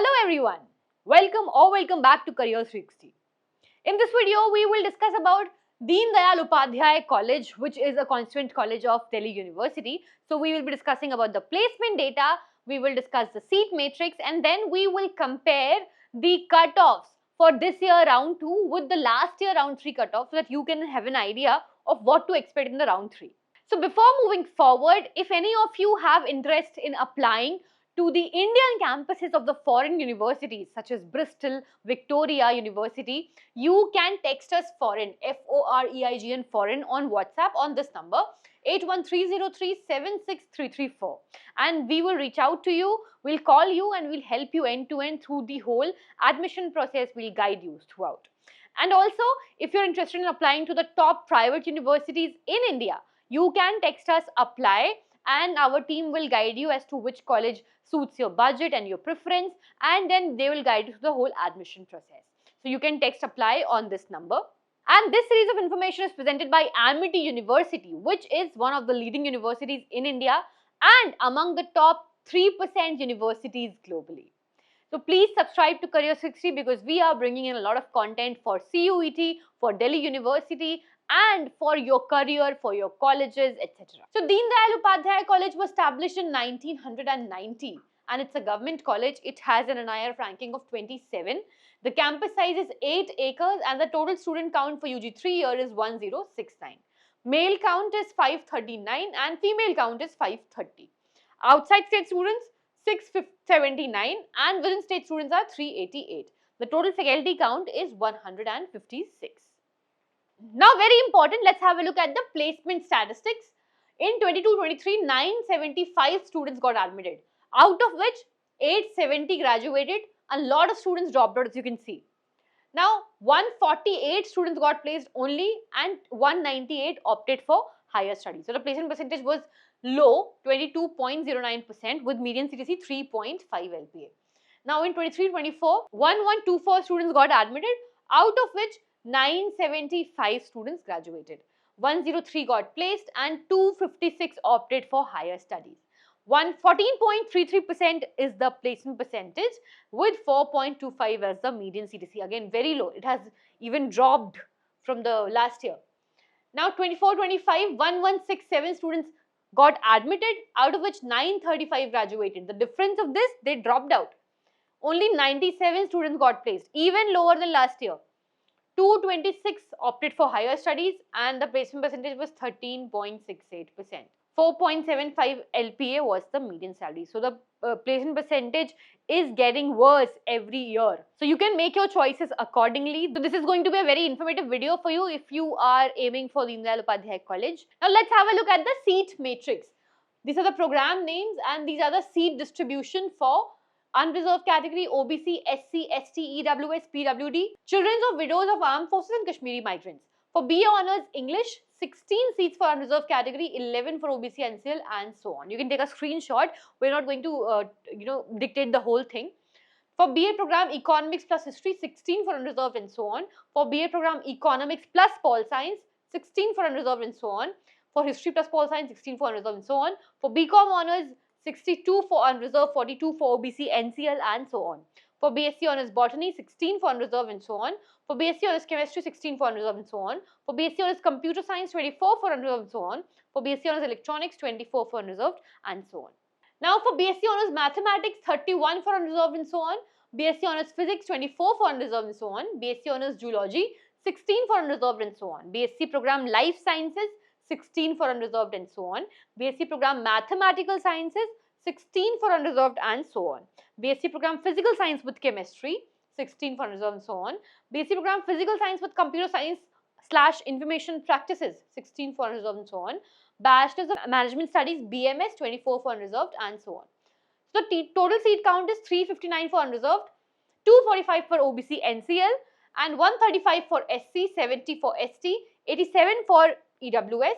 Hello everyone, welcome back to Careers360. In this video, we will discuss about Deen Dayal Upadhyaya College, which is a constituent college of Delhi University. So we will be discussing about the placement data, we will discuss the seat matrix, and then we will compare the cutoffs for this year round 2 with the last year round 3 cutoff so that you can have an idea of what to expect in the round 3. So before moving forward, if any of you have interest in applying to the Indian campuses of the foreign universities such as Bristol, Victoria University, you can text us foreign, F-O-R-E-I-G-N foreign on WhatsApp on this number 8130376334 and we will reach out to you, we'll call you and we'll help you end to end through the whole admission process, we'll guide you throughout. And also, if you're interested in applying to the top private universities in India, you can text us apply and our team will guide you as to which college suits your budget and your preference, and then they will guide you through the whole admission process. So you can text apply on this number. And this series of information is presented by Amity University, which is one of the leading universities in India and among the top 3% universities globally. So please subscribe to Careers360 because we are bringing in a lot of content for CUET, for Delhi University and for your career, for your colleges, etc. So Deen Dayal Upadhyaya College was established in 1990 and it's a government college. It has an NIRF ranking of 27. The campus size is 8 acres and the total student count for UG 3 year is 1069. Male count is 539 and female count is 530. Outside state students 679 and within state students are 388. The total faculty count is 156. Now very important, let's have a look at the placement statistics. In 22-23, 975 students got admitted, out of which 870 graduated. A lot of students dropped out as you can see. Now 148 students got placed only and 198 opted for higher studies. So the placement percentage was low, 22.09% with median CTC 3.5 LPA. Now in 23-24, 1124 students got admitted, out of which 975 students graduated. 103 got placed and 256 opted for higher studies. 14.33% is the placement percentage with 4.25 as the median CTC. Again, very low. It has even dropped from the last year. Now 24-25, 1167 students got admitted, out of which 935 graduated. The difference of this, they dropped out. Only 97 students got placed, even lower than last year. 226 opted for higher studies and the placement percentage was 13.68%. 4.75 LPA was the median salary. So the placement percentage is getting worse every year. So you can make your choices accordingly. So this is going to be a very informative video for you if you are aiming for Deen Dayal Upadhyaya College. Now let's have a look at the seat matrix. These are the program names and these are the seat distribution for unreserved category, OBC, SC, ST, EWS, PWD, children of widows of armed forces and Kashmiri migrants. For BA Honours English, 16 seats for unreserved category, 11 for OBC NCL and so on. You can take a screenshot. We're not going to dictate the whole thing. For BA program Economics plus History, 16 for unreserved and so on. For BA program Economics plus Pol Science, 16 for unreserved and so on. For History plus Pol Science, 16 for unreserved and so on. For BCom Honours, 62 for unreserved, 42 for OBC, NCL and so on. For B.Sc Honours Botany, 16 for unreserved and so on. For B.Sc Honours Chemistry, 16 for unreserved and so on. For B.Sc Honours Computer Science, 24 for unreserved and so on. For B.Sc Honours Electronics, 24 for unreserved and so on. Now for B.Sc Honours Mathematics, 31 for unreserved and so on. B.Sc Honours Physics, 24 for unreserved and so on. B.Sc Honours Zoology, 16 for unreserved and so on. B.Sc Program Life Sciences, 16 for unreserved and so on. B.Sc Program Mathematical Sciences, 16 for unreserved and so on. B.Sc Program Physical Science with Chemistry, 16 for unreserved and so on. B.Sc Program Physical Science with Computer Science / Information Practices, 16 for unreserved and so on. Bachelors of Management Studies, BMS, 24 for unreserved and so on. So the total seat count is 359 for unreserved, 245 for OBC NCL and 135 for SC, 70 for ST, 87 for EWS,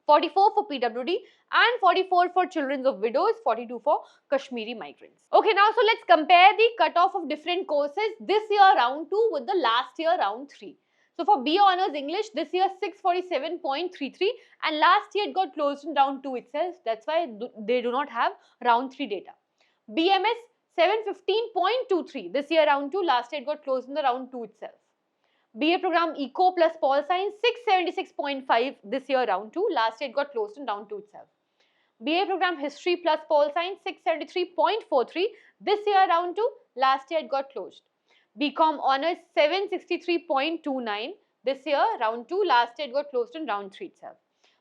44 for PWD and 44 for children of widows, 42 for Kashmiri migrants. Okay, now so let's compare the cutoff of different courses this year round 2 with the last year round 3. So for BA Honours English, this year 647.33 and last year it got closed in round 2 itself. That's why they do not have round 3 data. BMS 715.23 this year round 2, last year it got closed in the round 2 itself. BA program Eco plus Pol Science 676.5 this year round 2, last year it got closed in round 2 itself. BA program History plus Pol Science 673.43 this year round 2, last year it got closed. BCom Honours 763.29 this year round 2, last year it got closed in round 3 itself.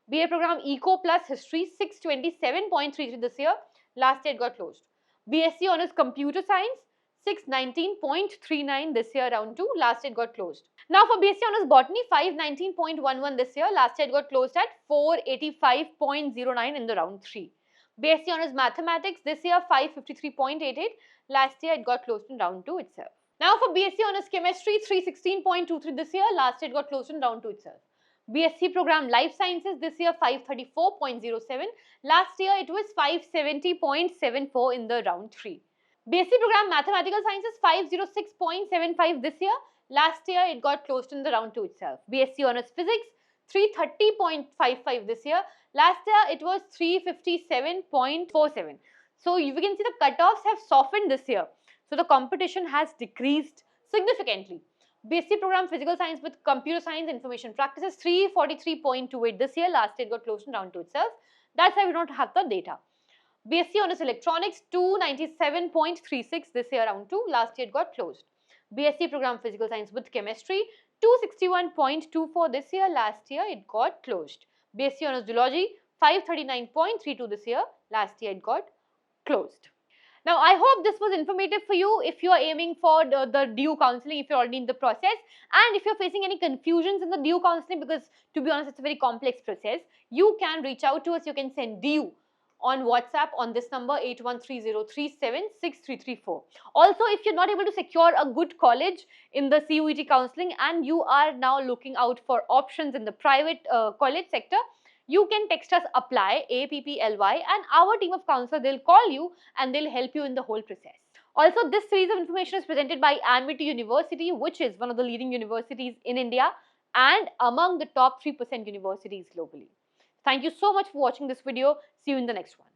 BA program Eco plus History 627.33 this year, last year it got closed. B.Sc Honours Computer Science 619.39 this year round 2, last year it got closed. Now for B.Sc Honours Botany 519.11 this year, last year it got closed at 485.09 in the round 3. B.Sc Honours Mathematics this year 553.88, last year it got closed in round 2 itself. Now for B.Sc Honours Chemistry 316.23 this year, last year it got closed in round 2 itself. B.Sc program Life Sciences this year 534.07, last year it was 570.74 in the round 3. B.Sc program Mathematical Sciences 506.75 this year, last year it got closed in the round 2 itself. B.Sc Honours Physics 330.55 this year, last year it was 357.47. So you can see the cutoffs have softened this year, so the competition has decreased significantly. B.Sc program Physical Science with Computer Science Information Practices 343.28 this year, last year it got closed in round 2 itself. That's why we don't have the data. B.Sc Honours Electronics 297.36 this year round 2, last year it got closed. B.Sc program Physical Science with Chemistry 261.24 this year, last year it got closed. B.Sc Honours Zoology 539.32 this year, last year it got closed. Now, I hope this was informative for you if you are aiming for the DU counselling, if you're already in the process, and if you're facing any confusions in the DU counselling, because to be honest, it's a very complex process, you can reach out to us. You can send DU on WhatsApp on this number 8130376334. Also, if you're not able to secure a good college in the CUET counselling and you are now looking out for options in the private college sector, you can text us apply APPLY and our team of counselors, they'll call you and they'll help you in the whole process. Also, this series of information is presented by Amity University, which is one of the leading universities in India and among the top 3% universities globally. Thank you so much for watching this video. See you in the next one.